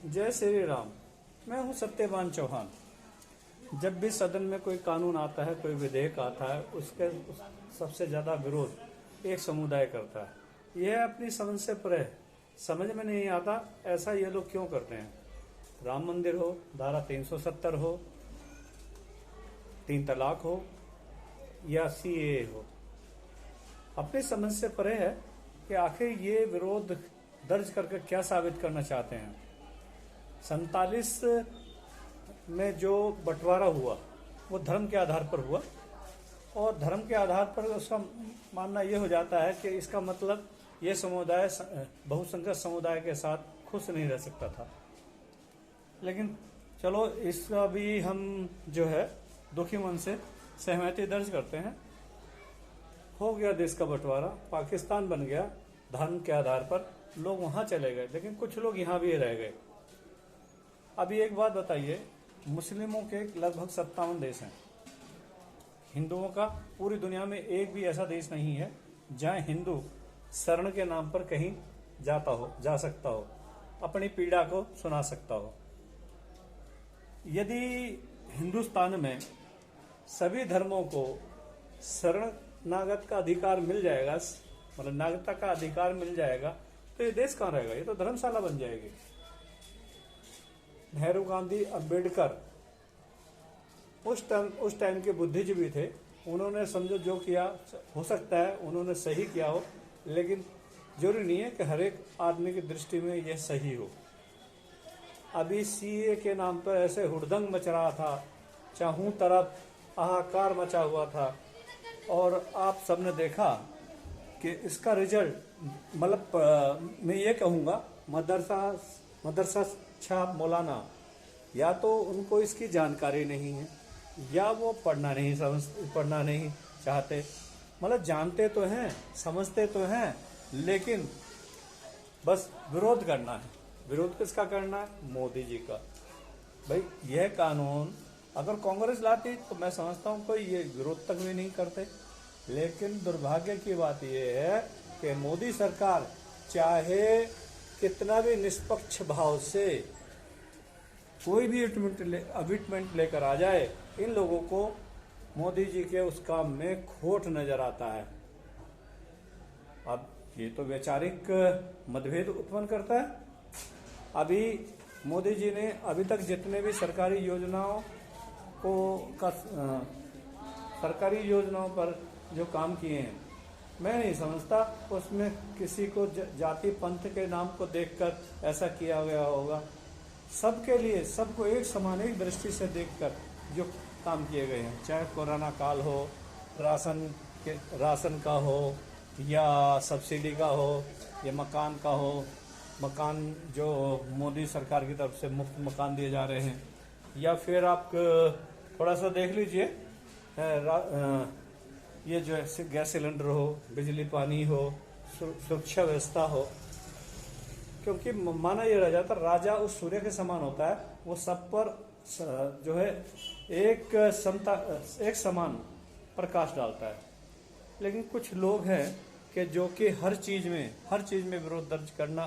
जय श्री राम। मैं हूं सत्यवान चौहान। जब भी सदन में कोई कानून आता है, कोई विधेयक आता है, उसके सबसे ज़्यादा विरोध एक समुदाय करता है। यह अपनी समझ से परे है। समझ में नहीं आता ऐसा ये लोग क्यों करते हैं। राम मंदिर हो, धारा 370 हो, 3 तलाक हो या CAA हो, अपनी समझ से परे है कि आखिर ये विरोध दर्ज करके क्या साबित करना चाहते हैं। 47 में जो बंटवारा हुआ वो धर्म के आधार पर हुआ, और धर्म के आधार पर उसका मानना ये हो जाता है कि इसका मतलब ये समुदाय बहुसंख्यक समुदाय के साथ खुश नहीं रह सकता था। लेकिन चलो, इसका भी हम जो है दुखी मन से सहमति दर्ज करते हैं। हो गया देश का बंटवारा, पाकिस्तान बन गया धर्म के आधार पर, लोग वहां चले गए, लेकिन कुछ लोग यहाँ भी रह गए। अभी एक बात बताइए, मुस्लिमों के लगभग 57 देश हैं। हिंदुओं का पूरी दुनिया में एक भी ऐसा देश नहीं है जहां हिंदू शरण के नाम पर कहीं जा सकता हो, अपनी पीड़ा को सुना सकता हो। यदि हिंदुस्तान में सभी धर्मों को शरणागत का अधिकार मिल जाएगा, मतलब नागरिकता का अधिकार मिल जाएगा, तो ये देश कहाँ रहेगा? ये तो धर्मशाला बन जाएगी। नेहरू, गांधी, अंबेडकर उस टाइम के बुद्धिजीवी थे। उन्होंने समझो जो किया, हो सकता है उन्होंने सही किया हो, लेकिन जरूरी नहीं है कि हर एक आदमी की दृष्टि में यह सही हो। अभी CAA के नाम पर ऐसे हुड़दंग मच रहा था, चारों तरफ हाहाकार मचा हुआ था, और आप सबने देखा कि इसका रिजल्ट, मतलब मैं ये कहूँगा, मदरसा छाप मौलाना या तो उनको इसकी जानकारी नहीं है, या वो पढ़ना नहीं चाहते। मतलब जानते तो हैं, समझते तो हैं, लेकिन बस विरोध करना है। विरोध किसका करना है? मोदी जी का। भाई, यह कानून अगर कांग्रेस लाती तो मैं समझता हूँ कोई ये विरोध तक भी नहीं करते। लेकिन दुर्भाग्य की बात यह है कि मोदी सरकार चाहे कितना भी निष्पक्ष भाव से कोई भी अमिटमेंट लेकर आ जाए, इन लोगों को मोदी जी के उस काम में खोट नजर आता है। अब ये तो वैचारिक मतभेद उत्पन्न करता है। अभी मोदी जी ने अभी तक जितने भी सरकारी योजनाओं पर जो काम किए हैं, मैं नहीं समझता उसमें किसी को जाति पंथ के नाम को देखकर ऐसा किया गया होगा। सबके लिए, सबको एक समान, एक दृष्टि से देखकर जो काम किए गए हैं, चाहे कोरोना काल हो, राशन का हो, या सब्सिडी का हो, या मकान का हो, मकान जो मोदी सरकार की तरफ से मुफ्त मकान दिए जा रहे हैं, या फिर आप थोड़ा सा देख लीजिए, ये जो है गैस सिलेंडर हो, बिजली पानी हो, सुरक्षा व्यवस्था हो। क्योंकि माना यह रह जाता, राजा उस सूर्य के समान होता है, वो सब पर जो है एक समान प्रकाश डालता है। लेकिन कुछ लोग हैं कि जो कि हर चीज में विरोध दर्ज करना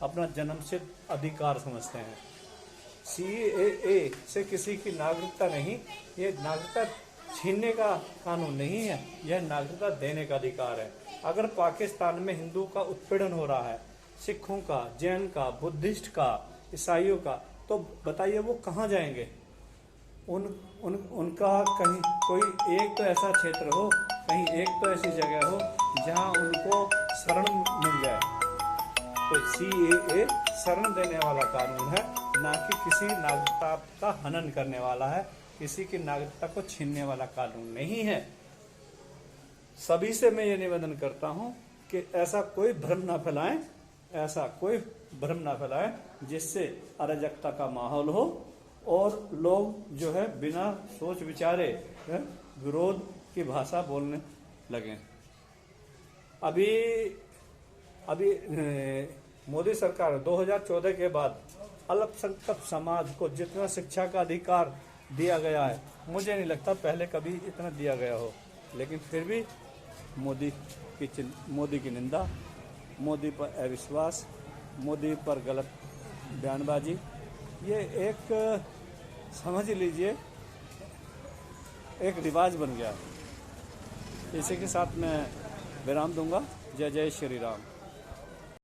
अपना जन्मसिद्ध अधिकार समझते हैं। CAA से किसी की नागरिकता नहीं, ये नागरिकता छीनने का कानून नहीं है, यह नागरिकता देने का अधिकार है। अगर पाकिस्तान में हिंदू का उत्पीड़न हो रहा है, सिखों का, जैन का, बुद्धिस्ट का, ईसाइयों का, तो बताइए वो कहाँ जाएंगे? उनका कहीं कोई एक तो ऐसा क्षेत्र हो, कहीं एक तो ऐसी जगह हो जहाँ उनको शरण मिल जाए। तो CAA शरण देने वाला कानून है, ना कि किसी नागरिकता का हनन करने वाला है, किसी की नागरिकता को छीनने वाला कानून नहीं है। सभी से मैं ये निवेदन करता हूँ कि ऐसा कोई भ्रम ना फैलाएं जिससे अराजकता का माहौल हो और लोग जो है बिना सोच विचारे विरोध की भाषा बोलने लगे। अभी मोदी सरकार 2014 के बाद अल्पसंख्यक समाज को जितना शिक्षा का अधिकार दिया गया है, मुझे नहीं लगता पहले कभी इतना दिया गया हो। लेकिन फिर भी मोदी की निंदा, मोदी पर अविश्वास, मोदी पर गलत बयानबाजी, ये एक समझ लीजिए एक रिवाज बन गया। इसी के साथ मैं विराम दूंगा। जय जय श्री राम।